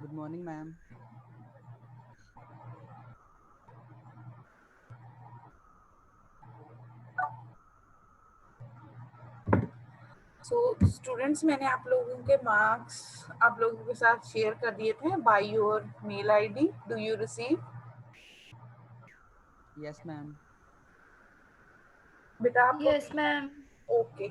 Good morning, ma'am. So students, मैंने आप लोगों के मार्क्स आप लोगों के साथ शेयर कर दिए थे by your mail ID. Do you receive? Yes, ma'am. बेटा आपको यस मैम। ओके,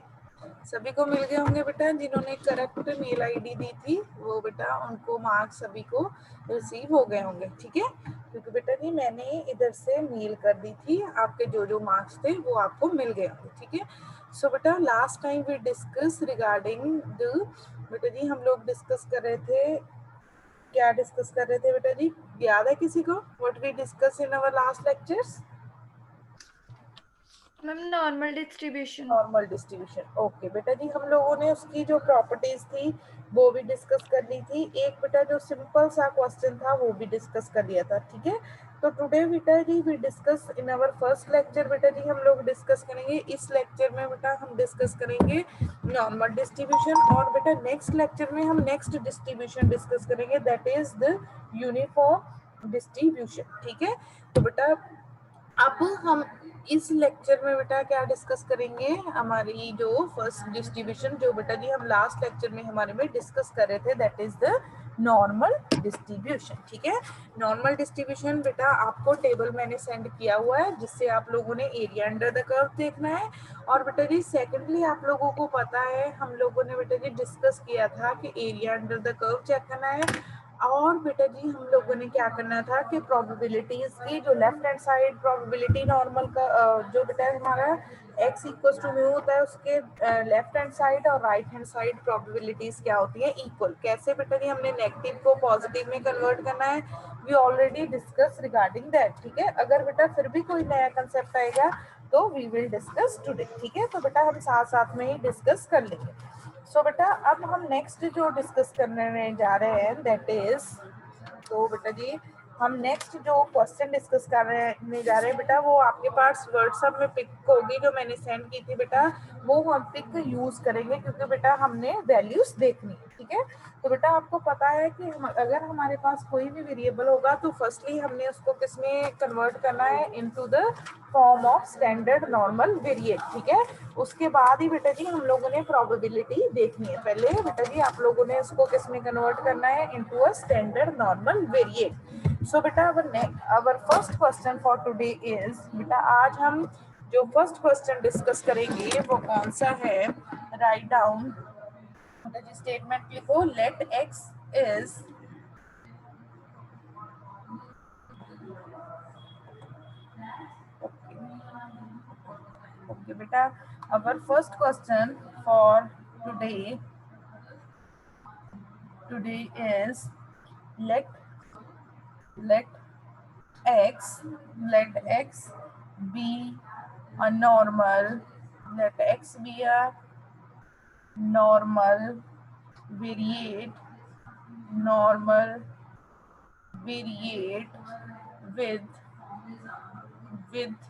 सभी को मिल गए होंगे बेटा. जिन्होंने करेक्ट मेल आईडी दी थी वो बेटा उनको मार्क्स सभी को रिसीव हो गए होंगे. ठीक है, क्योंकि बेटा जी मैंने इधर से मेल कर दी थी. आपके जो जो मार्क्स थे वो आपको मिल गए होंगे. ठीक है. सो बेटा last time we discuss regarding the, बेटा जी हम लोग डिस्कस कर रहे थे, क्या डिस्कस कर रहे थे बेटा जी? याद है किसी को? What we discuss in our last lectures? Ma'am normal distribution. Normal distribution. Okay बेटा जी, हम लोगों ने उसकी जो प्रॉपर्टीज थी वो भी डिस्कस कर ली थी. एक बेटा जो सिंपल सा क्वेश्चन था वो भी डिस्कस कर लिया था. ठीक है. तो टुडे बेटा जी we discuss in our first lecture. बेटा जी हम लोग डिस्कस करेंगे इस लेक्चर में, बेटा हम डिस्कस करेंगे नॉर्मल डिस्ट्रीब्यूशन. और बेटा नेक्स्ट लेक्चर में हम नेक्स्ट डिस्ट्रीब्यूशन डिस्कस करेंगे, that is the uniform distribution. ठीक है. तो बेटा अब हम इस लेक्चर में बेटा क्या डिस्कस करेंगे, हमारी जो फर्स्ट डिस्ट्रीब्यूशन जो बेटा जी हम लास्ट लेक्चर में हमारे में डिस्कस कर रहे थे, that is the normal distribution. ठीक है. नॉर्मल डिस्ट्रीब्यूशन बेटा आपको टेबल मैंने सेंड किया हुआ है जिससे आप लोगों ने एरिया अंडर द कर्व देखना है. और बेटा जी सेकेंडली आप लोगों को पता है हम लोगों ने बेटा जी डिस्कस किया था कि area under the curve check करना है. और बेटा जी हम लोगों ने क्या करना था कि प्रोबेबिलिटीज की जो left hand side probability normal का जो बेटा हमारा x इक्वल टू म्यू होता है उसके लेफ्ट हैंड साइड और राइट हैंड साइड प्रोबेबिलिटीज क्या होती है? इक्वल. कैसे बेटा जी हमने नेगेटिव को पॉजिटिव में कन्वर्ट करना है, we already discuss regarding that. ठीक है. अगर बेटा फिर भी कोई नया कंसेप्ट आएगा तो वी विल डिस्कस टुडे. ठीक है. तो बेटा हम साथ साथ में ही डिस्कस कर लेंगे. सो बेटा अब हम नेक्स्ट जो डिस्कस करने जा रहे हैं दैट इज, तो बेटा जी हम नेक्स्ट जो क्वेश्चन डिस्कस करने जा रहे हैं बेटा वो आपके पास व्हाट्सएप में पिक होगी जो मैंने सेंड की थी बेटा, वो हम पिक यूज करेंगे क्योंकि बेटा हमने वैल्यूज देखनी है. ठीक है. तो बेटा आपको पता है कि अगर हमारे पास कोई भी वेरिएबल होगा तो फर्स्टली हमने उसको किस में कन्वर्ट करना है? Into the form of standard normal variate. ठीक है. उसके बाद ही बेटा जी हम लोगों ने प्रोबेबिलिटी देखनी है. पहले बेटा जी आप लोगों ने इसको किस में कन्वर्ट करना है? Into a standard normal variate. So बेटा our first question for today is, बेटा आज हम जो फर्स्ट क्वेश्चन डिस्कस करेंगे वो कौन सा है? राइट डाउन बेटा जी, स्टेटमेंट लिखो. लेट एक्स इज, ओके बेटा, our first question for today is let let x be a normal, let x be a normal variate normal variate with with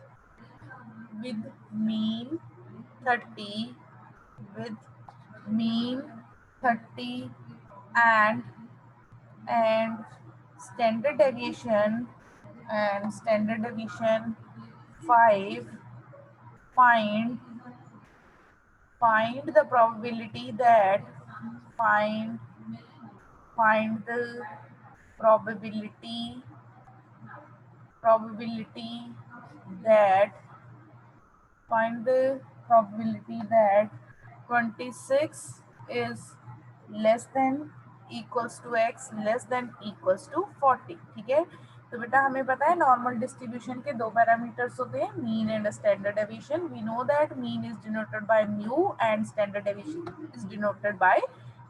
with mean 30, with mean 30 and and standard deviation and standard deviation 5. find find the probability that find find the probability probability that find the probability that 26 is less than equals to x less than equals to 40. ठीक है. तो बेटा हमें पता है normal distribution के दो parameters होते हैं, mean and standard deviation. We know that mean is denoted by mu and standard deviation is denoted by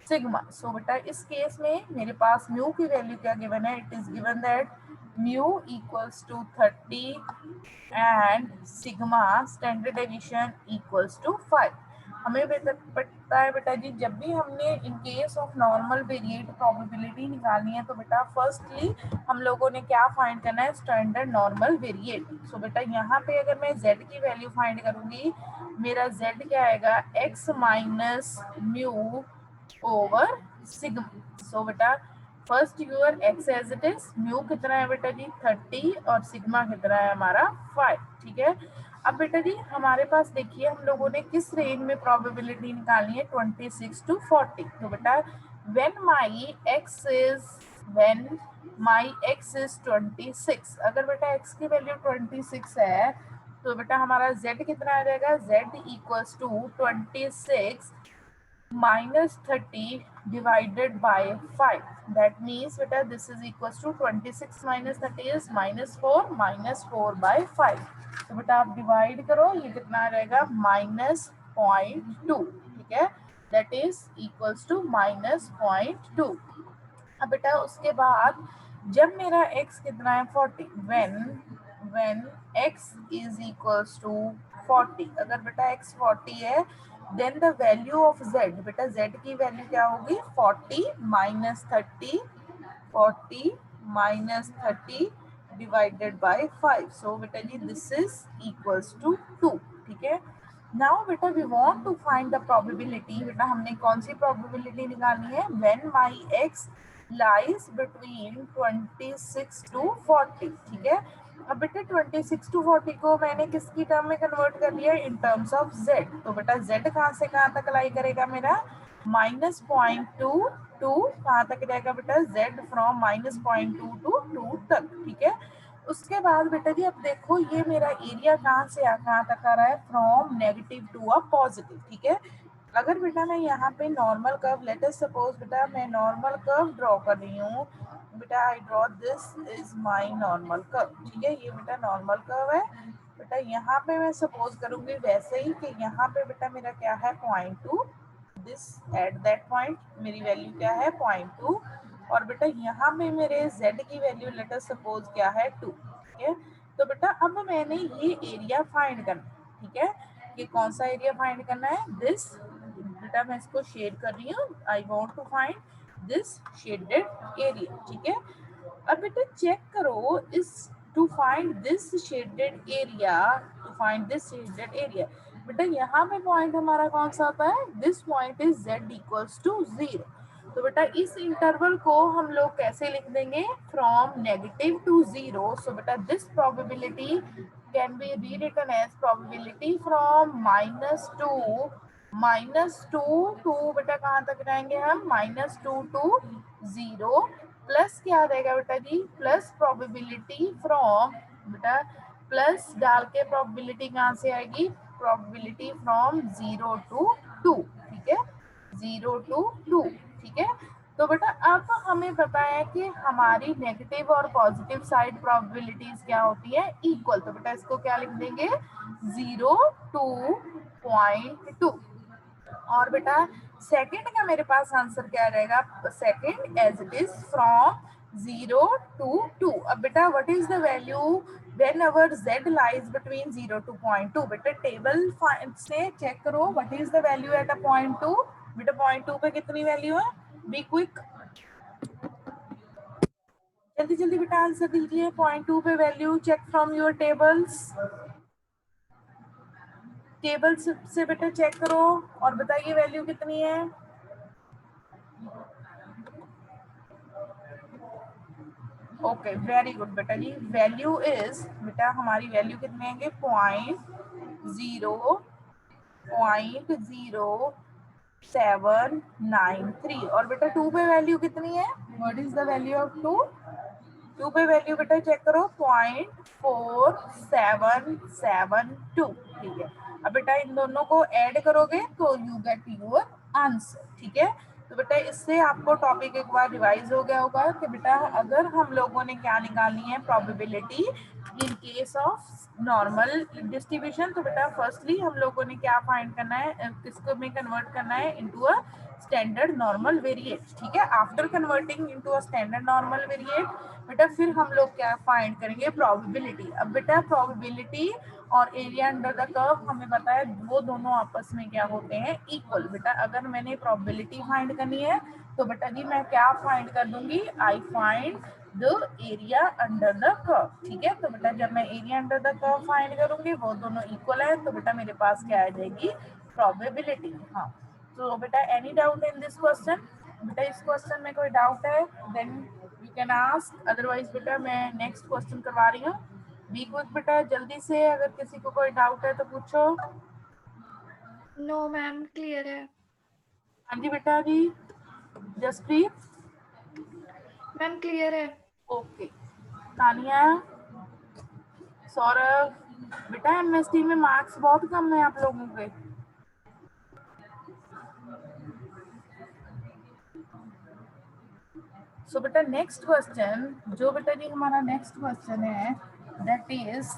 sigma. So बेटा इस केस में मेरे पास म्यू की वैल्यू क्या गिवन है? It is given that mu equals to 30 and sigma standard deviation equals to 5. हमें पता है बेटा जी जब भी हमने in case of normal variate probability निकालनी है तो बेटा फर्स्टली हम लोगों ने क्या फाइंड करना है? Standard normal variate. सो बेटा यहाँ पे अगर मैं z की वैल्यू फाइंड करूंगी, मेरा z क्या आएगा? x minus mu over sigma. So बेटा first your X as it is, mu कितना है बेटा जी 30 और सिग्मा कितना है हमारा 5, ठीक है। अब बेटा जी हमारे पास देखिए हम लोगों ने किस रेंज में प्रोबेबिलिटी निकालनी है 26 to 40। तो बेटा when my x is when my x is 26, अगर बेटा x की वैल्यू 26 है तो बेटा हमारा z कितना आ जाएगा, z equals to 26 minus 30 divided by 5, that means beta this is equals to 26 minus 30 is minus 4 by 5। तो बेटा आप डिवाइड करो, ये कितना आ जाएगा -0.2, ठीक है, दैट इज इक्वल्स टू -0.2। अब बेटा उसके बाद जब मेरा x कितना है 40, when x is equals to 40, अगर बेटा x 40 है then the value of z, बेटा z की वैल्यू क्या होगी 40 minus 30, 40 minus 30 divided by 5, so बेटा जी दिस इज इक्वल्स टू 2, ठीक है। नाउ बेटा we want to find the probability, बेटा हमने कौन सी प्रोबेबिलिटी निकालनी है, when my x lies between 26 to 40, ठीक है। अब बेटा 26 to 40 को मैंने किसकी टर्म में कन्वर्ट कर लिया इन टर्म्स ऑफ z, तो बेटा z कहाँ से कहाँ तक लाई करेगा मेरा -0.2 टू कहाँ तक जाएगा बेटा z फ्रॉम -0.2 to 2 तक, ठीक है। उसके बाद बेटा जी अब देखो ये मेरा एरिया कहाँ से कहाँ तक आ रहा है, from negative to a positive, ठीक है। अगर बेटा मैं यहाँ पे normal curve, let us suppose बेटा मैं नॉर्मल कर्व ड्रॉ कर रही हूँ, बेटा I draw this is my normal curve, ठीक है, ये बेटा नॉर्मल कर्व है। बेटा यहाँ पे मैं सपोज करूंगी वैसे ही कि यहाँ पे बेटा मेरा क्या है 0.2, दिस एट दैट पॉइंट मेरी वैल्यू क्या है 0.2, और बेटा यहाँ पे मेरे z की वैल्यू लेट अस सपोज क्या है 2, ठीक है। तो बेटा अब मैंने ये एरिया फाइंड करना, ठीक है, ये कौन सा एरिया फाइंड करना है, दिस, बेटा मैं इसको शेड कर रही हूँ, I want to find this shaded area, ठीक है। अब बेटा चेक करो इस to find this shaded area, to find this shaded area, बेटा यहाँ पे पॉइंट हमारा कौन सा होता है, this point is z equals to 0। तो बेटा इस इंटरवल को हम लोग कैसे लिख देंगे, फ्रॉम नेगेटिव टू 0, सो बेटा this probability can be rewritten as probability from -2 to बेटा कहाँ तक जाएंगे हम -2 टू 0, प्लस क्या आ जाएगा बेटा जी, प्लस प्रोबेबिलिटी फ्रॉम, बेटा प्लस डाल के प्रोबेबिलिटी कहाँ से आएगी, प्रोबेबिलिटी फ्रॉम 0 to 2, ठीक है, 0 to 2, ठीक है। तो बेटा अब हमें पता है कि हमारी नेगेटिव और पॉजिटिव साइड प्रोबेबिलिटीज क्या होती है, इक्वल, तो बेटा इसको क्या लिख देंगे 0 to 0.2, और बेटा सेकंड का मेरे पास आंसर क्या रहेगा, second as it is from 0 to 2। अब बेटा what is the value when our z lies between 0 to 0.2, बेटा टेबल से चेक करो what is the value at a 0.2, बेटा 0.2 पे कितनी वैल्यू है, बी क्विक, जल्दी जल्दी बेटा आंसर दीजिए, 0.2 पे value check from your tables, table से बेटा चेक करो और बताइए वैल्यू कितनी है। ओके वेरी गुड बेटा जी, वैल्यू इज, बेटा हमारी वैल्यू कितने आएंगे 0.0793, और बेटा 2 पे वैल्यू कितनी है, what is the value of 2, 2 पे वैल्यू बेटा चेक करो 0.4772, ठीक है। अब बेटा इन दोनों को ऐड करोगे तो यू गेट योर आंसर, ठीक है। तो बेटा इससे आपको टॉपिक एक बार रिवाइज हो गया होगा कि बेटा अगर हम लोगों ने क्या निकालनी है probability in case of normal distribution, तो बेटा फर्स्टली हम लोगों ने क्या फाइंड करना है, किसको में कन्वर्ट करना है into a standard normal variate, ठीक है। After converting into a standard normal variate बेटा फिर हम लोग क्या फाइंड करेंगे प्रोबेबिलिटी। अब बेटा प्रोबेबिलिटी और एरिया अंडर द कर्व हमें पता है वो दोनों आपस में क्या होते हैं इक्वल, बेटा अगर मैंने प्रोबेबिलिटी फाइंड करनी है तो बेटा जी मैं क्या फाइंड कर दूंगी, I find the area under the curve, ठीक है। तो बेटा जब मैं area under the curve find करूंगी वो दोनों इक्वल है तो बेटा मेरे पास क्या आ जाएगी प्रोबेबिलिटी। हाँ तो बेटा any doubt in this question, बेटा इस क्वेश्चन में कोई डाउट है then you can ask, otherwise बेटा मैं नेक्स्ट क्वेश्चन करवा रही हूँ। बी क्विक बेटा, जल्दी से, अगर किसी को कोई डाउट है तो पूछो। नो मैम, क्लियर है। हाँ जी बेटा जी, जसप्रीत। मैम क्लियर है। ओके, तानिया, सौरभ। बेटा एमएसटी में मार्क्स बहुत कम है आप लोगों के। सो बेटा नेक्स्ट क्वेश्चन, जो बेटा जी हमारा नेक्स्ट क्वेश्चन है दैट इज,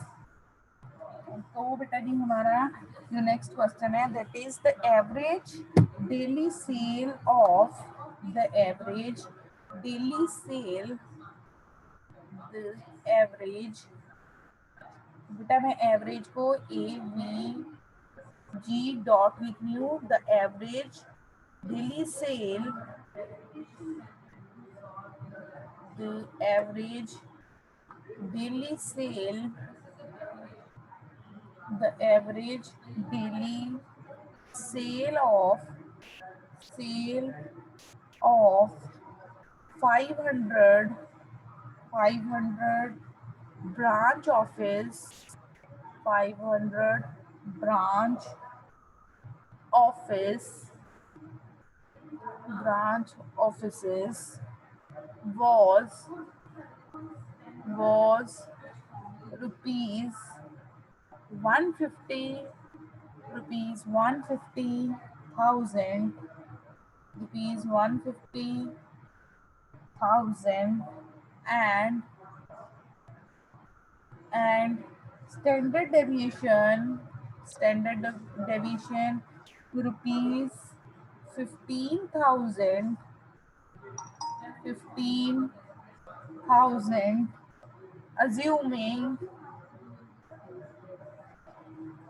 तो बेटा जी हमारा जो नेक्स्ट क्वेश्चन है that is the average daily cell of, the average daily cell, the average, बेटा मैं एवरेज को ए वी जी डॉट लिख रही हूँ, the average daily cell, the average daily sale, the average daily sale of 500 branch office, 500 branch office, branch offices was rupees 150, rupees 150,000, rupees 150,000, and standard deviation, rupees 15,000, 15,000,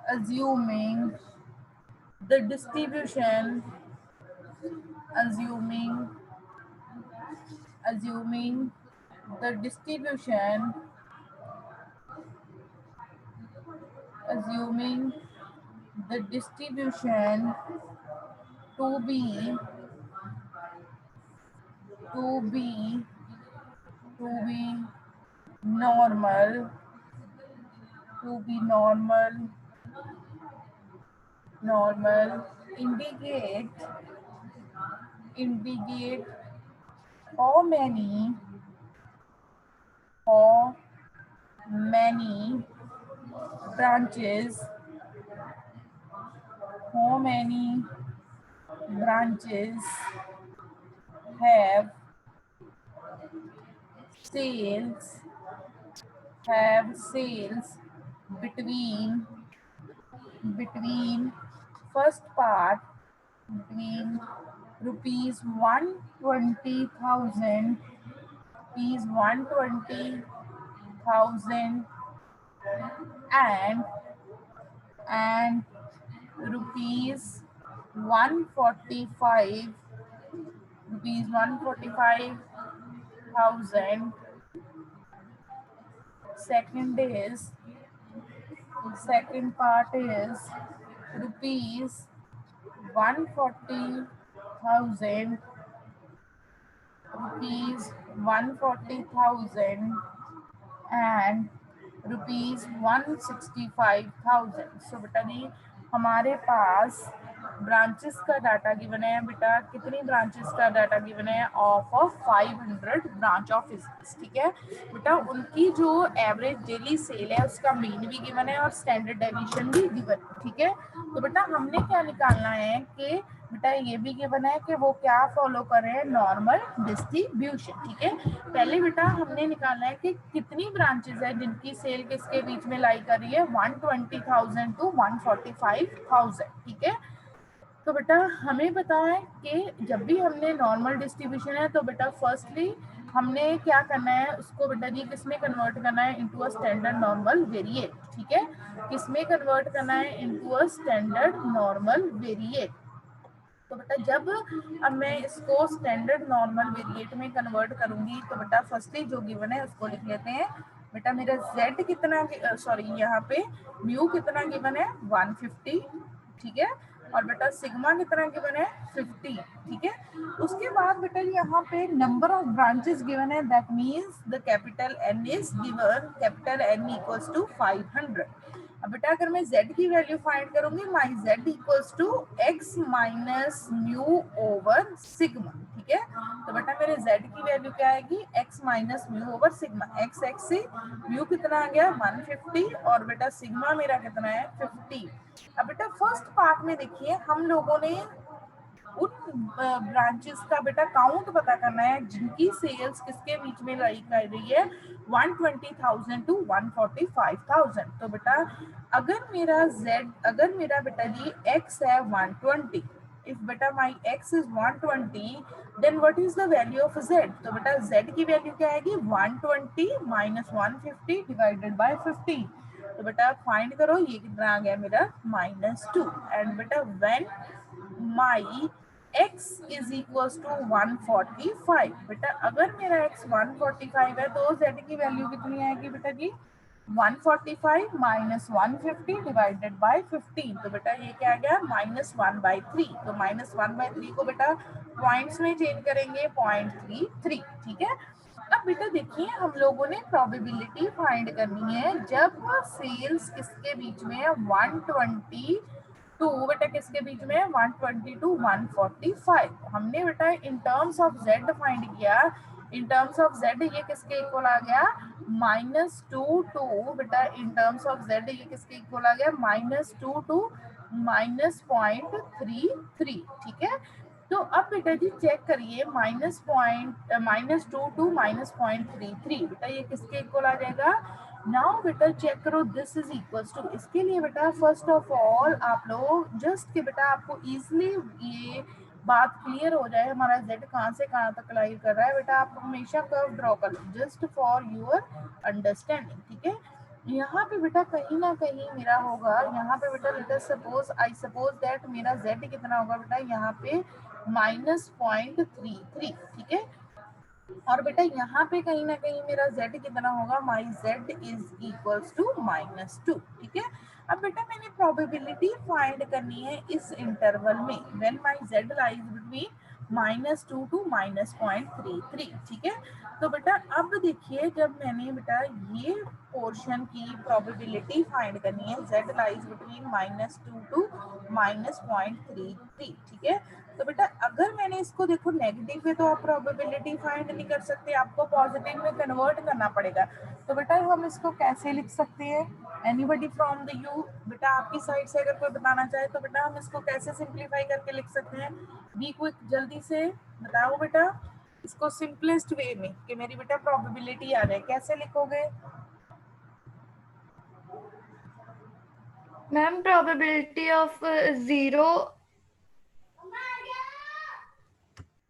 assuming the distribution, assuming the distribution, assuming the distribution to be normal, indicate how many branches, have sales between first part, between rupees 120,000, and rupees 145, rupees 145,000. Second part is rupees 140,000, rupees 140,000, and rupees 165,000. सो बेटा जी हमारे पास branches का data given है, बेटा कितनी branches का data given है, of 500 branch office, ठीक है बेटा। उनकी जो एवरेज डेली सेल है उसका मीन भी गिवन है और स्टैंडर्ड डेविएशन भी गिवन है, ठीक है। तो बेटा हमने क्या निकालना है कि बेटा ये भी गिवन है कि वो क्या फॉलो कर रहे हैं, नॉर्मल डिस्ट्रीब्यूशन, ठीक है। पहले बेटा हमने निकालना है कि कितनी ब्रांचेस है जिनकी सेल किसके बीच में लाई कर रही है, 120,000 टू 145,000, ठीक है। तो बेटा हमें पता है कि जब भी हमने नॉर्मल डिस्ट्रीब्यूशन है तो बेटा फर्स्टली हमने क्या करना है, उसको बेटा जी किसमें कन्वर्ट करना है, into a standard normal variate, ठीक है। किसमें कन्वर्ट करना है, into a standard normal variate. तो बेटा जब अब मैं इसको स्टैंडर्ड नॉर्मल वेरिएट में कन्वर्ट करूंगी तो बेटा फर्स्टली जो गिवन है उसको लिख लेते हैं। बेटा मेरा z कितना, सॉरी यहाँ पे म्यू कितना गिवन है, 150, ठीक है। और बेटा सिग्मा कितना गिवन है 50, ठीक है। उसके बाद बेटा यहाँ पे नंबर ऑफ ब्रांचेस गिवन है, that means the capital N is given, capital N equals to 500। अब बेटा अगर मैं z की वैल्यू फाइंड करूंगी, my z equals to x minus mu over sigma, ठीक है। तो बेटा मेरे z की वैल्यू क्या आएगी, x minus mu over sigma, x से म्यू कितना आ गया 150 और बेटा सिग्मा मेरा कितना है 50। अब बेटा फर्स्ट पार्ट में देखिए हम लोगों ने उन ब्रांचेस का बेटा काउंट पता करना है जिनकी सेल्स किसके बीच में लाई कर रही है 120,000 टू 145,000। तो बेटा अगर मेरा बेटा जी x है 120, if बेटा my x is 120 then what is the value of z? तो बेटा z की वैल्यू क्या आएगी 120 माइनस 150 डिवाइडेड बाय 50। तो बेटा फाइंड करो ये कितना आ गया मेरा -2। एंड बेटा when my x is equals to 145, बेटा अगर मेरा x 145 है तो z की वैल्यू कितनी आएगी बेटा जी 145 माइनस 150 डिवाइडेड बाय 15। तो बेटा ये क्या आ गया -1/3। तो -1/3 को बेटा पॉइंट्स में चेंज करेंगे 0.33, ठीक है। अब बेटा देखिए हम लोगों ने प्रोबेबिलिटी फाइंड करनी है जब सेल्स किसके बीच में है 120 टू बेटा किसके बीच में है 120 टू 145। हमने बेटा इन टर्म्स ऑफ z फाइंड किया, इन टर्म्स ऑफ z ये किसके इक्वल आ गया -2 टू बेटा इन टर्म्स ऑफ z ये किसके इक्वल आ गया -2 टू -0.33, ठीक है। तो अब बेटा जी चेक करिए -2 टू -0.33 बेटा ये किसके इक्वल आ जाएगा। नाउ बेटा चेक करो दिस इज इक्वल्स टू, इसके लिए बेटा फर्स्ट ऑफ ऑल आप लोग जस्ट कि बेटा आपको इजीली ये बात क्लियर हो जाए हमारा z कहाँ से कहाँ तक लाई कर रहा है, बेटा आप हमेशा कर्व ड्रॉ कर लो जस्ट फॉर योर अंडरस्टैंडिंग, ठीक है। यहाँ पे बेटा कहीं ना कहीं मेरा होगा, यहाँ पे बेटा late us suppose I suppose that मेरा z कितना होगा बेटा यहाँ पे -0.33, ठीक है। और बेटा यहाँ पे कहीं ना कहीं मेरा z कितना होगा, माई z इज इक्वल्स टू -2, ठीक है। अब बेटा मैंने प्रोबेबिलिटी फाइंड करनी है इस इंटरवल में when my z lies between -2 to -0.33, ठीक है। तो बेटा अब देखिए जब मैंने बेटा ये पोर्शन की प्रोबेबिलिटी फाइंड करनी है z लाइज बिटवीन -2 टू -0.33, ठीक है। तो बेटा अगर मैंने इसको देखो नेगेटिव है तो आप प्रोबेबिलिटी फाइंड नहीं कर सकते, आपको पॉजिटिव में कन्वर्ट करना पड़ेगा। तो बेटा हम इसको कैसे लिख सकते हैं, एनीबॉडी फ्रॉम द यू, बेटा आपकी साइड से अगर कोई बताना चाहे तो बेटा हम इसको कैसे सिंप्लीफाई करके लिख सकते हैं, बी क्विक जल्दी से बताओ बेटा इसको सिंपलेस्ट वे में कि मेरी बेटा प्रोबेबिलिटी आ जाए, कैसे लिखोगे। Ma'am probability of 0।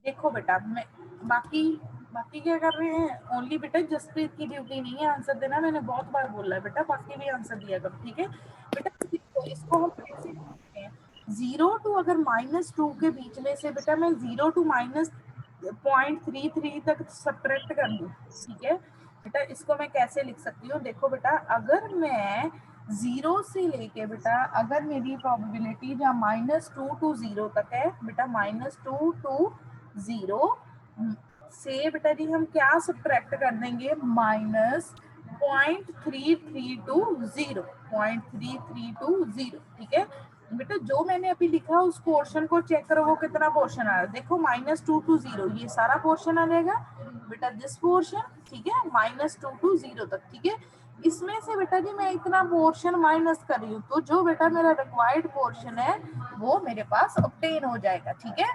देखो बेटा मैं बाकी बाकी क्या कर रहे हैं, ओनली बेटा जसप्रीत की ड्यूटी नहीं है आंसर देना, मैंने बहुत बार बोला है बेटा बाकी भी आंसर दिया करो, ठीक है। बेटा इसको हम कैसे लिखते हैं, 0 टू अगर -2 के बीच में से बेटा मैं 0 टू -0.33 तक सब्ट्रैक्ट कर लूँ, ठीक है। बेटा इसको मैं कैसे लिख सकती हूँ, देखो बेटा अगर मैं 0 से लेके बेटा अगर मेरी प्रोबेबिलिटी जहाँ -2 टू 0 तक है बेटा -2 टू 0 से बेटा जी हम क्या सब्ट्रैक्ट कर देंगे -0.33 ठीक है। बेटा जो मैंने अभी लिखा उस पोर्शन को चेक करो वो कितना पोर्शन आ रहा है, देखो -2 टू 0 ये सारा पोर्शन आ जाएगा बेटा दिस पोर्शन, ठीक है -2 टू 0 तक, ठीक है। इसमें से बेटा जी मैं इतना पोर्शन माइनस कर रही हूँ तो जो बेटा मेरा रिक्वायर्ड पोर्शन है वो मेरे पास ऑब्टेन हो जाएगा, ठीक है।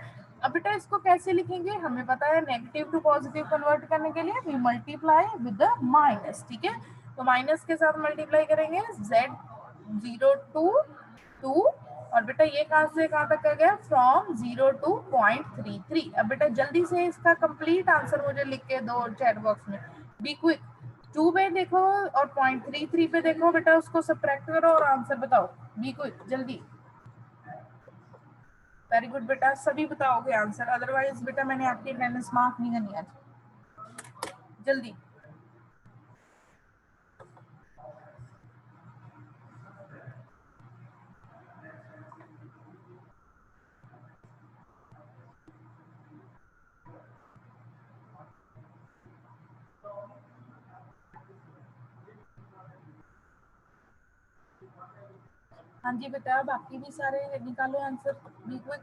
अब बेटा इसको कैसे लिखेंगे, हमें पता है नेगेटिव टू पॉजिटिव कन्वर्ट करने के लिए we multiply with the minus, ठीक है। तो माइनस के साथ मल्टीप्लाई करेंगे z 0 टू 2 और बेटा ये कहाँ से कहाँ तक आ गया फ्रॉम 0 टू 0.33। अब बेटा जल्दी से इसका कंप्लीट आंसर मुझे लिख के दो चैट बॉक्स में, बी क्विक। 2 पे देखो और 0.33 पे देखो बेटा उसको सब्ट्रैक्ट करो और आंसर बताओ, बी क्विक जल्दी। वेरी गुड बेटा सभी बताओगे आंसर, अदरवाइज बेटा मैंने आपकी अटेंडेंस मार्क नहीं करनी आज, जल्दी। हाँ जी बेटा, बाकी भी सारे निकालो आंसर, बी क्विक।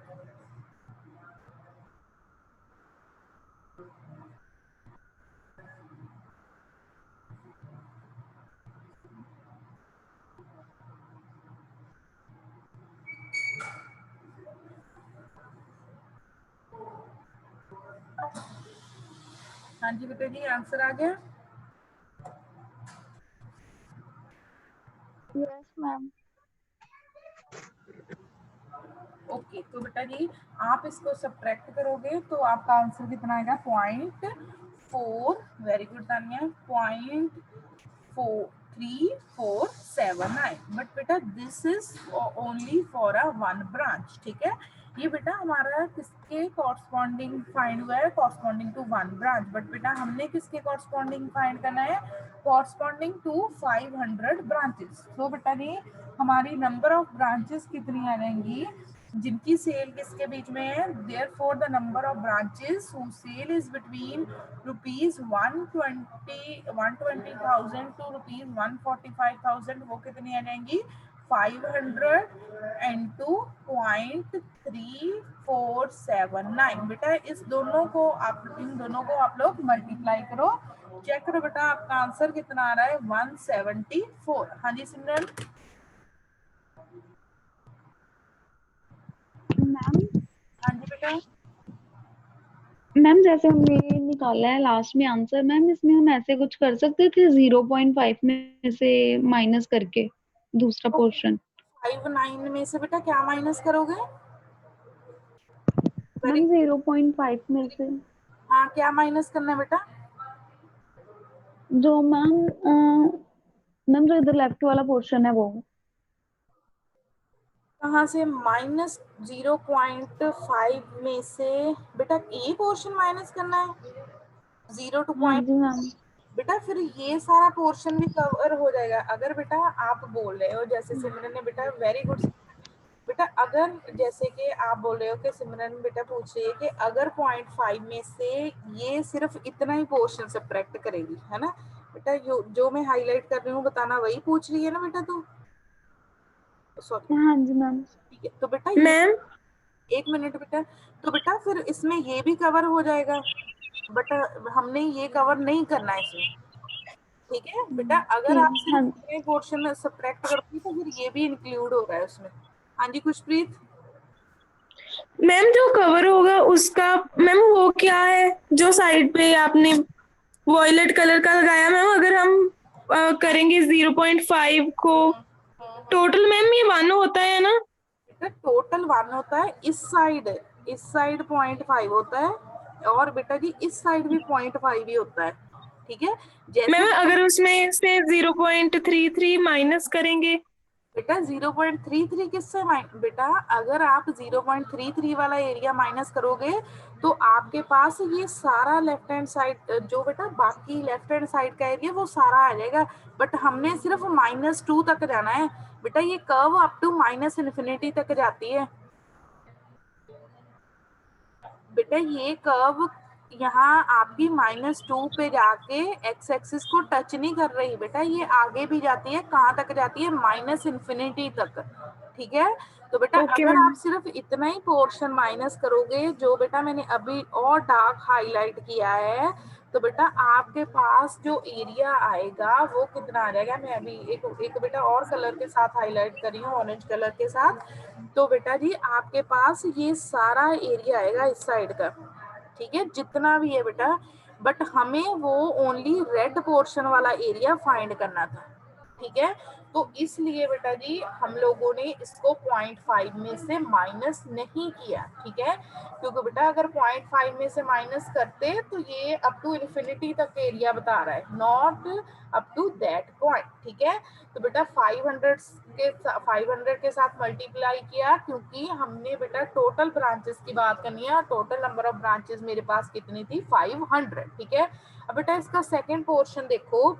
हाँ जी बेटा जी, आंसर आ गया। Yes ma'am. ओके, तो बेटा जी आप इसको सब्ट्रैक्ट करोगे तो आपका आंसर कितना आएगा, 0.4, वेरी गुड तानिया, 0.3479। बट बेटा this is only for a one branch, ठीक है। ये बेटा हमारा किसके कॉरस्पॉन्डिंग फाइंड हुआ है, corresponding to one branch. But बेटा हमने किसके कॉरस्पॉन्डिंग फाइंड करना है, कॉरस्पॉन्डिंग टू 500 ब्रांचेस। तो बेटा जी हमारी नंबर ऑफ ब्रांचेस कितनी आ जाएंगी जिनकी सेल किसके बीच में है, therefore the number of branches whose sale is between rupees 120,000 to rupees 145,000, वो कितनी आ जाएंगी, 500 into 0.3479। बेटा इस दोनों को आप, इन दोनों को आप लोग मल्टीप्लाई करो, चेक करो बेटा आपका आंसर कितना आ रहा है, 174। हाँ जी सिमरन। मैम हाँ जी बेटा। मैम जैसे हमने निकाला है लास्ट में आंसर, मैम इसमें हम ऐसे कुछ कर सकते थे 0.5 में से माइनस करके दूसरा तो पोर्शन। 59 में से बेटा क्या माइनस करोगे, वेरी, मैम 0.5 में से हाँ क्या माइनस करना है बेटा, जो मैम मैम जो इधर लेफ्ट वाला पोर्शन है वो। कहाँ से माइनस, 0.5 में से बेटा ए पोर्शन माइनस करना है, 0 टू हाँ पॉइंट। जी मैम। बेटा फिर ये सारा पोर्शन भी कवर हो जाएगा। अगर बेटा आप बोल रहे हो जैसे सिमरन ने, बेटा वेरी गुड बेटा, अगर जैसे कि आप बोल रहे हो कि सिमरन बेटा पूछ रही है कि अगर 0.5 में से ये सिर्फ इतना ही पोर्शन सब्ट्रैक्ट करेगी, है ना बेटा, जो मैं हाईलाइट कर रही हूँ बताना, वही पूछ रही है ना बेटा तू, सॉरी, हाँ जी मैम। ठीक है। तो बेटा ये मैम, एक मिनट बेटा, तो बेटा फिर इसमें ये भी कवर हो जाएगा, बट हमने ये कवर नहीं करना है इसमें, ठीक है बेटा। अगर आप ठीक सिर्फ हाँ। इतने पोर्शन सब्ट्रैक्ट करोगे तो फिर ये भी इंक्लूड हो रहा है उसमें। हाँ जी खुशप्रीत। मैम जो कवर होगा उसका, मैम वो क्या है जो साइड पे आपने वॉयलेट कलर का लगाया, मैम अगर हम करेंगे 0.5 को टोटल, मैम ये 1 होता है ना। बेटा टोटल 1 होता है, इस साइड 0.5 होता है, और बेटा जी इस साइड भी 0.5 ही होता है, ठीक है। जैसे मैम बेटा, अगर उसमें से 0.33 माइनस करेंगे। बेटा 0.33 किससे बेटा, अगर आप 0.33 वाला एरिया माइनस करोगे तो आपके पास ये सारा लेफ्ट हैंड साइड, जो बेटा बाकी लेफ्ट हैंड साइड का एरिया वो सारा आ जाएगा। बट हमने सिर्फ -2 तक जाना है बेटा, ये कर्व अप टू -इन्फिनिटी तक जाती है बेटा। ये कर्व यहाँ आपकी -2 पे जाके एक्स एक्सिस को टच नहीं कर रही बेटा, ये आगे भी जाती है, कहाँ तक जाती है, -इन्फिनिटी तक, ठीक है। तो बेटा ओके अगर मैम। आप सिर्फ इतना ही पोर्शन माइनस करोगे जो बेटा मैंने अभी और डार्क हाईलाइट किया है, तो बेटा आपके पास जो एरिया आएगा वो कितना आ जाएगा, मैं अभी एक बेटा और कलर के साथ हाईलाइट कर रही हूँ, ऑरेंज कलर के साथ। तो बेटा जी आपके पास ये सारा एरिया आएगा इस साइड का, ठीक है, जितना भी है बेटा। बट हमें वो ओनली रेड पोर्शन वाला एरिया फाइंड करना था, ठीक है। तो इसलिए बेटा जी हम लोगों ने इसको 0.5 में से माइनस नहीं किया, ठीक है, क्योंकि बेटा अगर 0.5 में से माइनस करते तो ये अप टू इन्फिनिटी तक एरिया बता रहा है, not up to that point, ठीक है। तो बेटा 500 के साथ मल्टीप्लाई किया, क्योंकि हमने बेटा टोटल ब्रांचेस की बात करनी है, और टोटल नंबर ऑफ ब्रांचेस मेरे पास कितनी थी, 500, ठीक है। अब बेटा इसका सेकंड पोर्शन देखो,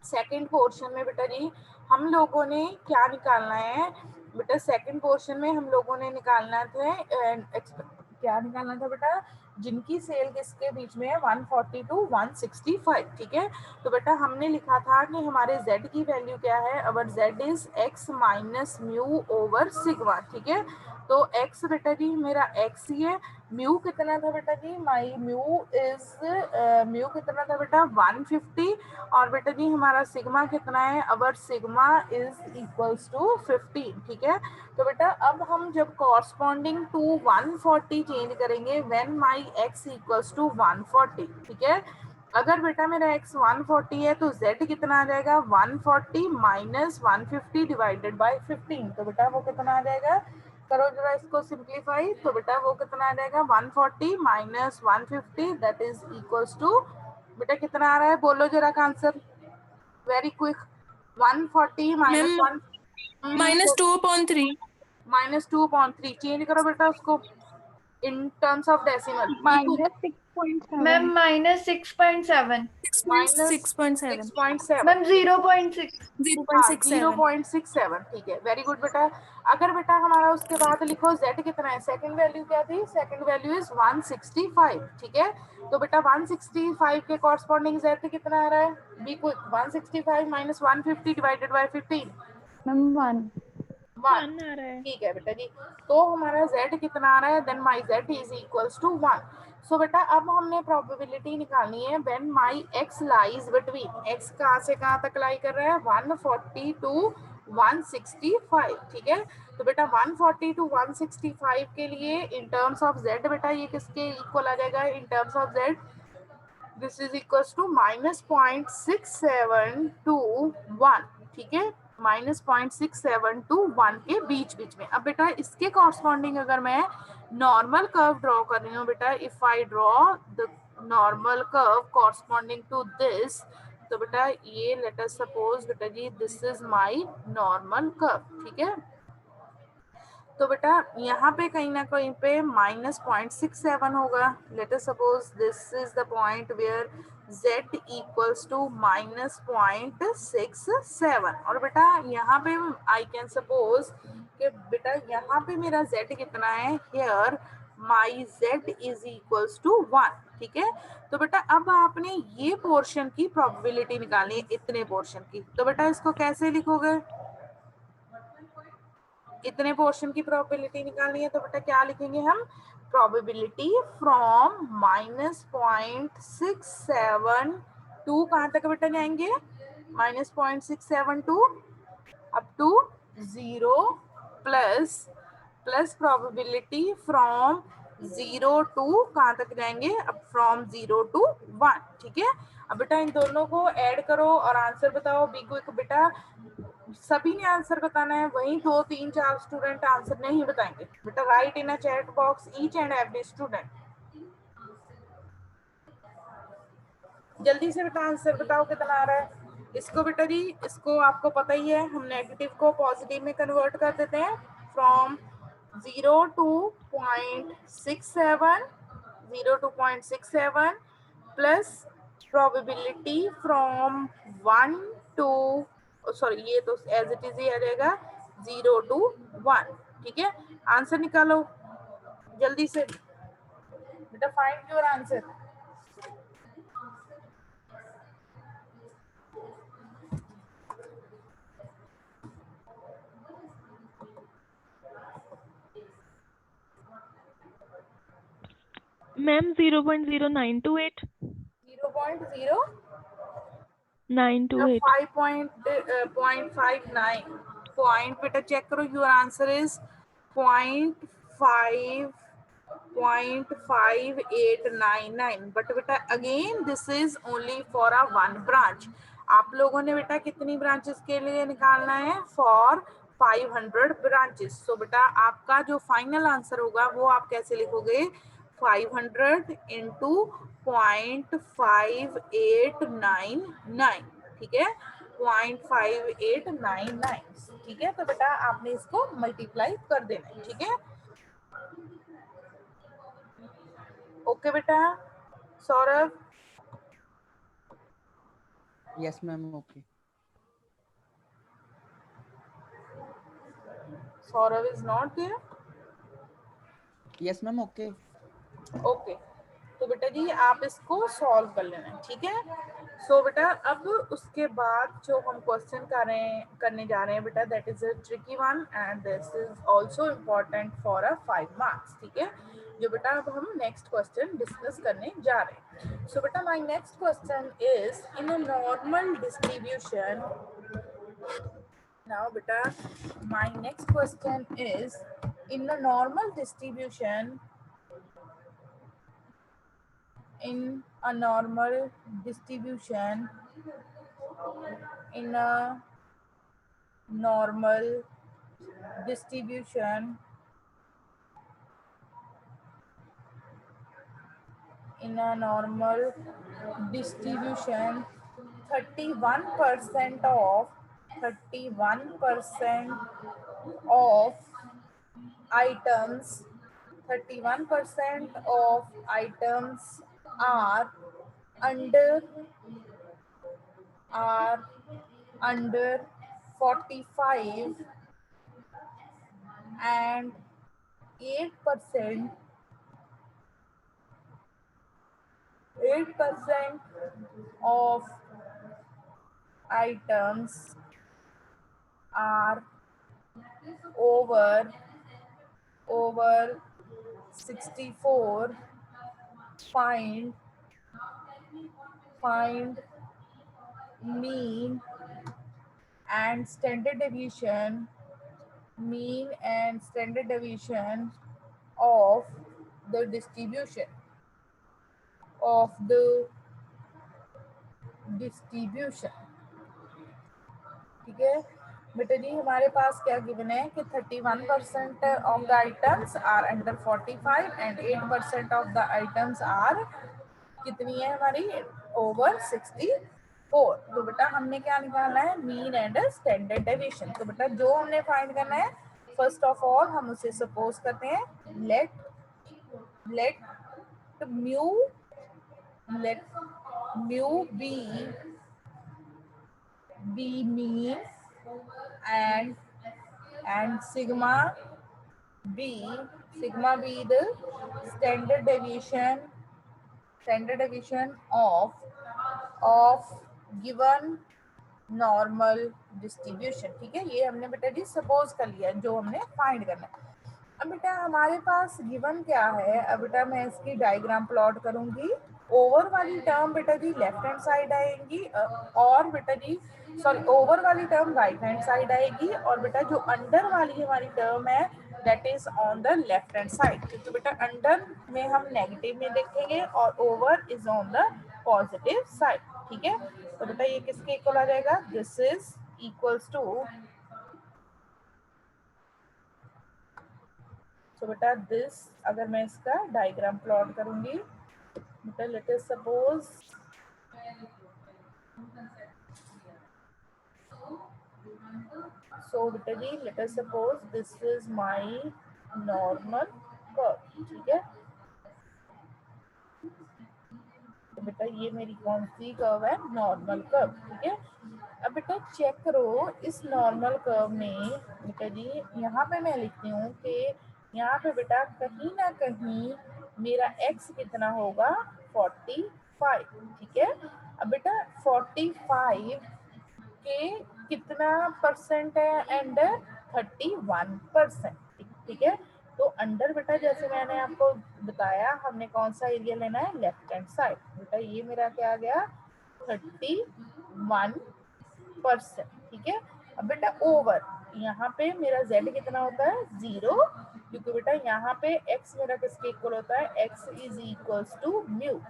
सेकंड पोर्शन में बेटा जी हम लोगों ने क्या निकालना है बेटा, सेकंड पोर्शन में हम लोगों ने निकालना था क्या निकालना था बेटा, जिनकी सेल किसके बीच में है, 140 टू 165, ठीक है। तो बेटा हमने लिखा था कि हमारे z की वैल्यू क्या है, अवर z is x minus mu over sigma, ठीक है। तो x बेटा जी मेरा x ही है, म्यू कितना था बेटा जी, माई म्यू कितना था बेटा 150, और बेटा जी हमारा सिग्मा कितना है, our sigma is equals to 15, ठीक है। तो बेटा अब हम जब कॉरस्पॉन्डिंग टू 140 चेंज करेंगे when my x equals to 140, ठीक है। अगर बेटा मेरा x 140 है तो z कितना आ जाएगा, 140 माइनस 150 डिवाइडेड बाय 15, तो बेटा वो कितना आ जाएगा, करो जरा इसको सिंप्लीफाई, तो बेटा वो कितना आ जाएगा 140 minus 150 that is equals to, बेटा कितना आ रहा है बोलो जरा का answer, very quick, 140 minus ma'am one, -2/3। -2/3 change करो बेटा उसको in terms of decimal, be quick, ma'am -6.7। Minus 6.7। 6.7, ma'am 0.6। हाँ 0.67। 0.67, ठीक है, वेरी गुड बेटा। अगर बेटा हमारा उसके बाद लिखो z कितना है, सेकंड वैल्यू क्या थी, सेकंड वैल्यू इज 165, ठीक है। तो बेटा 165 के कॉरस्पॉन्डिंग z कितना आ रहा है, be quick, 165 minus 150 divided by 15, ma'am 1। 1, ठीक है बेटा जी। तो हमारा z कितना आ रहा है, then my z is equals to 1। So बेटा अब हमने प्रोबेबिलिटी निकालनी है when my x lies between, x कहाँ से कहाँ तक लाई कर रहा है, 140 टू 165, ठीक है। तो बेटा 140 टू 165 के लिए इन टर्म्स ऑफ z बेटा ये किसके इक्वल आ जाएगा, in terms of z this is equals to -0.6721, ठीक है, -0.672 के बीच बीच में। अब बेटा इसके कॉरस्पॉन्डिंग अगर मैं नॉर्मल कर्व ड्रॉ कर रही हूँ बेटा, if I draw the normal curve corresponding to this, तो बेटा ये लेट अस सपोज बेटा जी this is my normal curve, ठीक है। तो बेटा यहाँ पे कहीं ना कहीं पे -0.67 होगा, let us suppose this is the point where z equals to -0.67, और बेटा यहाँ पे आई कैन सपोज कि बेटा यहाँ पे मेरा z कितना है, here my z is equals to 1, ठीक है। तो बेटा अब आपने ये पोर्शन की प्रोबेबिलिटी निकालनी है, इतने पोर्शन की, तो बेटा इसको कैसे लिखोगे, इतने पोर्शन की प्रोबेबिलिटी निकालनी है, तो बेटा क्या लिखेंगे हम, प्रोबेबिलिटी फ्रॉम -0.672 कहाँ तक बेटा जाएंगे, -0.672 up to 0 plus plus probability from 0 to कहाँ तक जाएंगे, अब फ्रॉम 0 टू 1, ठीक है। अब बेटा इन दोनों को ऐड करो और आंसर बताओ, बी क्विक बेटा, सभी ने आंसर बताना है, वहीं 2 3 4 स्टूडेंट आंसर नहीं बताएंगे बेटा, right in a chat box each and every student, जल्दी से बेटा आंसर बताओ कितना आ रहा है। इसको बेटा जी इसको आपको पता ही है, हम नेगेटिव को पॉजिटिव में कन्वर्ट कर देते हैं, from 0 to 0.67 plus probability from 1 to, sorry ये तो एज इट इज ही आ जाएगा 0 टू 1, ठीक है। आंसर निकालो जल्दी से बेटा, find your answer. Ma'am 0.0928। 928। 5.59 point बेटा चेक करो, योर आंसर इज 0.5.5899, बट बेटा again this is only for a one branch. आप लोगों ने बेटा कितनी ब्रांचेस के लिए निकालना है, फॉर 500 ब्रांचेस। सो बेटा आपका जो फाइनल आंसर होगा वो आप कैसे लिखोगे, 500 इंटू 0.5899, ठीक है, 0.5899, ठीक है। तो बेटा आपने इसको मल्टीप्लाई कर देना है, ठीक है। ओके बेटा, Saurabh, yes ma'am okay. Saurabh is not there, yes ma'am okay. Okay. तो बेटा जी आप इसको सॉल्व कर लेना, ठीक है। सो बेटा अब उसके बाद जो हम क्वेश्चन करने जा रहे हैं बेटा, that is a tricky one and this is also important for a 5 marks, ठीक है। जो बेटा अब हम नेक्स्ट क्वेश्चन डिस्कस करने जा रहे हैं। सो बेटा my next question is in a normal distribution. Now बेटा my next question is in a normal distribution, in a normal distribution, in a normal distribution, in a normal distribution, 31% of 31% of items 31% of items are under are under 45 and 8% of items are over 64. Find mean and standard deviation of the distribution ठीक है बेटा जी। हमारे पास क्या given है कि 31% of the items are under 45 and 8% of the items are कितनी है हमारी ओवर 64। तो बेटा हमने क्या निकालना है, मीन एंड स्टैंडर्ड डेविएशन। तो बेटा जो हमने फाइंड करना है, फर्स्ट ऑफ ऑल हम उसे सपोज करते हैं, let mu be mean and sigma be the standard deviation of given normal distribution, ठीक है। ये हमने बेटा जी सपोज कर लिया जो हमने फाइंड करना है। अब बेटा हमारे पास गिवन क्या है, अब बेटा मैं इसकी डायग्राम प्लॉट करूंगी। ओवर वाली टर्म बेटा जी लेफ्ट हैंड साइड आएगी और बेटा जी सॉरी ओवर वाली टर्म राइट हैंड साइड आएगी और बेटा जो अंडर वाली हमारी टर्म है that is on the left hand side. तो बेटा अंडर में हम नेगेटिव में देखेंगे और over is on the positive side, ठीक है। तो बेटा ये किसके इक्वल आ जाएगा, दिस इज इक्वल्स टू, सो बेटा दिस अगर मैं इसका डायग्राम प्लॉट करूंगी बेटा लेट अस सपोज सो बेटा जी let us suppose this is my normal curve, ठीक है। तो बेटा ये मेरी कौन सी कर्व है, नॉर्मल कर्व, ठीक है। अब बेटा चेक करो इस नॉर्मल कर्व में बेटा जी यहाँ पे मैं लिखती हूँ कि यहाँ पे बेटा कहीं ना कहीं मेरा x कितना होगा 45, ठीक है। अब बेटा 45 के कितना परसेंट है, अंडर 31%, ठीक है। तो अंडर बेटा जैसे मैंने आपको बताया हमने कौन सा एरिया लेना है, लेफ्ट हैंड साइड। बेटा ये मेरा क्या आ गया 31%, ठीक है। अब बेटा ओवर यहाँ पे मेरा z कितना होता है 0, क्योंकि बेटा यहाँ पे x मेरा किसके इक्वल होता है, x is equals to mu.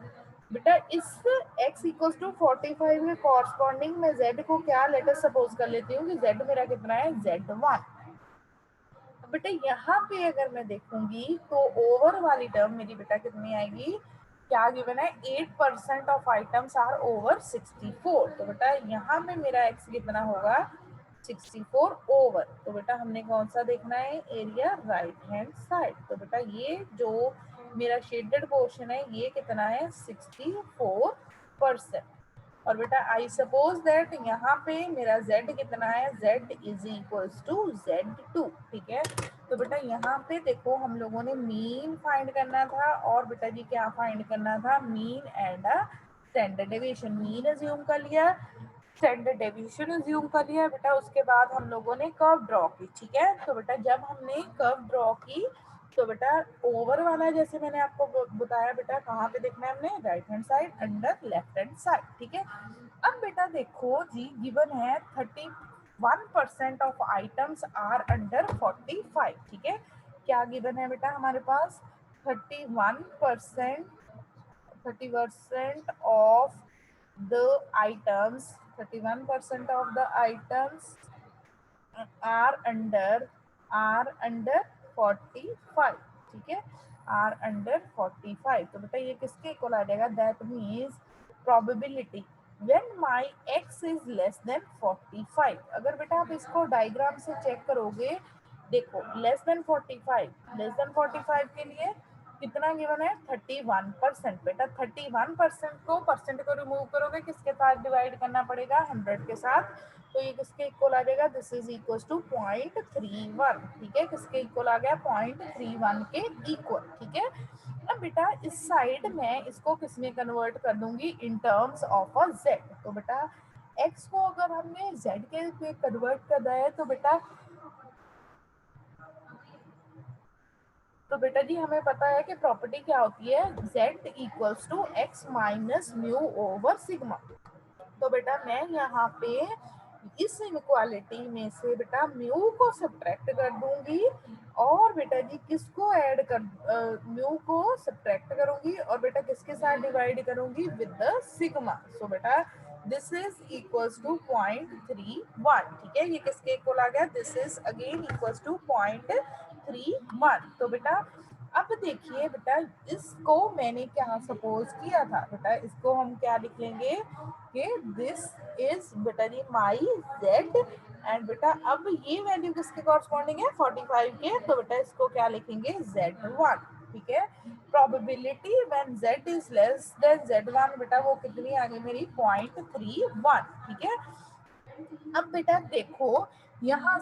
बेटा इस x इक्वल्स टू 45 के कॉरस्पॉन्डिंग में z को क्या लेटर सपोज कर लेती हूँ कि z मेरा कितना है z1। बेटा यहाँ पे अगर मैं देखूंगी तो ओवर वाली टर्म मेरी बेटा कितनी आएगी, क्या गिवन है 8% ऑफ आइटम्स आर ओवर 64। तो बेटा यहाँ पे मेरा x कितना होगा 64 ओवर। तो बेटा हमने कौन सा देखना है, एरिया राइट हैंड साइड। तो बेटा ये जो मेरा शेडेड पोर्शन है ये कितना है 64%। और बेटा आई सपोज दैट यहाँ पे मेरा z कितना है, z is equals to z2, ठीक है। तो बेटा यहाँ पे देखो हम लोगों ने मीन फाइंड करना था और बेटा जी क्या फाइंड करना था, mean and standard deviation. Mean assume कर लिया, स्टैंडर्ड डेविएशन अज्यूम कर लिया बेटा, उसके बाद हम लोगों ने कर्व ड्रॉ की, ठीक है। तो बेटा जब हमने कर्व ड्रॉ की तो बेटा ओवर वाला जैसे मैंने आपको बताया बेटा कहाँ पे देखना है हमने, right hand side under left hand side, ठीक है। अब बेटा देखो जी गिवन है 31% ऑफ आइटम्स आर अंडर 45, ठीक है। क्या गिवन है बेटा हमारे पास, 31% of the items 31% of the items are under 45, ठीक है, are under 45। तो बेटा ये किसके इक्वल आ जाएगा, that means probability when my x is less than 45। अगर बेटा आप इसको डायग्राम से चेक करोगे, देखो लेस देन 45 के लिए कितना गिवन है, 31%। बेटा 31% को परसेंट को रिमूव करोगे किसके साथ डिवाइड करना पड़ेगा, 100 के साथ। तो ये किसके इक्वल आ जाएगा, दिस इज इक्वल टू 0.31, ठीक है। किसके इक्वल आ गया, 0.31 के इक्वल, ठीक है। अब बेटा इस साइड में इसको किसमें कन्वर्ट कर दूंगी, इन टर्म्स ऑफ अ z। तो बेटा x को अगर हमने z के कन्वर्ट करना है तो बेटा जी हमें पता है कि प्रॉपर्टी क्या होती है, z equals to x minus mu over sigma. तो बेटा मैं यहाँ पे इस इनइक्वालिटी में से बेटा म्यू को सब्ट्रैक्ट कर दूंगी और बेटा जी किसको ऐड कर, म्यू को सब्ट्रैक्ट करूंगी और बेटा किसके साथ डिवाइड करूंगी, विद द सिग्मा। सो बेटा दिस इज इक्वल्स टू 0.31, ठीक है। ये किसके इक्वल आ गया, this is again equals to 0.31। तो बेटा अब देखिए बेटा इसको मैंने क्या सपोज किया था, बेटा इसको हम क्या लिख लेंगे कि दिस इज बेटा जी माई z एंड बेटा अब ये वैल्यू किसके कॉरस्पॉन्डिंग है, 45 के। तो बेटा इसको क्या लिखेंगे, z1, ठीक है। Probability when z is less than z1 बेटा वो कितनी आ गई मेरी, 0.31, ठीक है। अब बेटा देखो यहाँ